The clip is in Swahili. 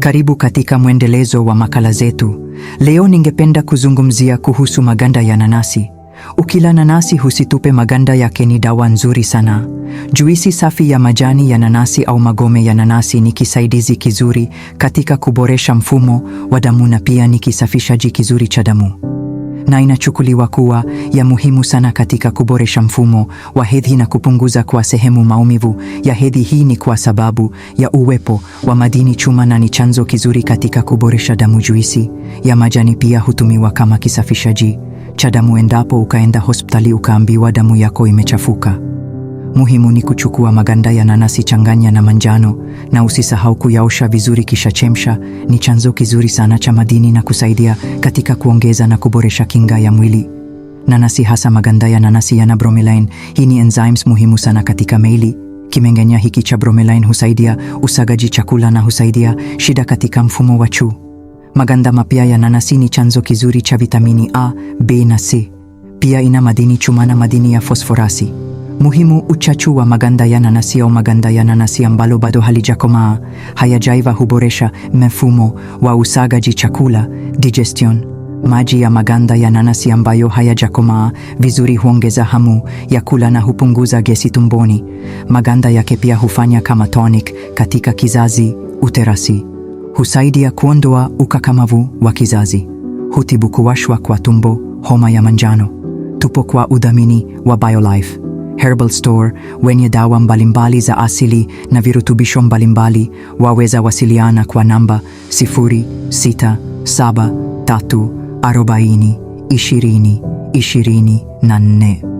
Karibu katika mwendelezo wa makala zetu. Leo ningependa kuzungumzia kuhusu maganda ya nanasi. Ukila nanasi usitupe maganda yake, ni dawa nzuri sana. Juisi safi ya majani ya nanasi au magome ya nanasi ni kisaidizi kizuri katika kuboresha mfumo wa damu na pia ni kisafishaji kizuri cha damu. Na inachukuliwa kuwa ya muhimu sana katika kuboresha mfumo wa hedhi na kupunguza kwa sehemu maumivu ya hedhi. Hii ni kwa sababu ya uwepo wa madini chuma na ni chanzo kizuri katika kuboresha damu. Juisi ya majani pia hutumiwa kama kisafishaji cha damu endapo ukaenda hospitali ukaambiwa damu yako imechafuka. Muhimu ni kuchukua maganda ya nanasi, changanya na manjano na usisahau kuyaosha vizuri kisha chemsha. Ni chanzo kizuri sana cha madini na kusaidia katika kuongeza na kuboresha kinga ya mwili. Nanasi, hasa maganda ya nanasi, yana bromelain. Hii ni enzymes muhimu sana katika miili. Kimengenya hiki cha bromelain husaidia usagaji chakula na husaidia shida katika mfumo wa choo. Maganda mapya ya nanasi ni chanzo kizuri cha vitamini A, B na C. Pia ina madini chuma na madini ya fosforasi. Muhimu, uchachu wa maganda ya nanasi au maganda ya nanasi ambalo bado halijakomaa, hayajaiva, huboresha mfumo wa usagaji chakula, digestion. Maji ya maganda ya nanasi ambayo hayajakomaa vizuri huongeza hamu ya kula na hupunguza gesi tumboni. Maganda yake pia hufanya kama tonic katika kizazi, uterasi. Husaidia kuondoa ukakamavu wa kizazi. Hutibu kuwashwa kwa tumbo, homa ya manjano. Tupo kwa udhamini wa BioLife Herbal Store wenye dawa mbalimbali za asili na virutubisho mbalimbali. Waweza wasiliana kwa namba 0673402024.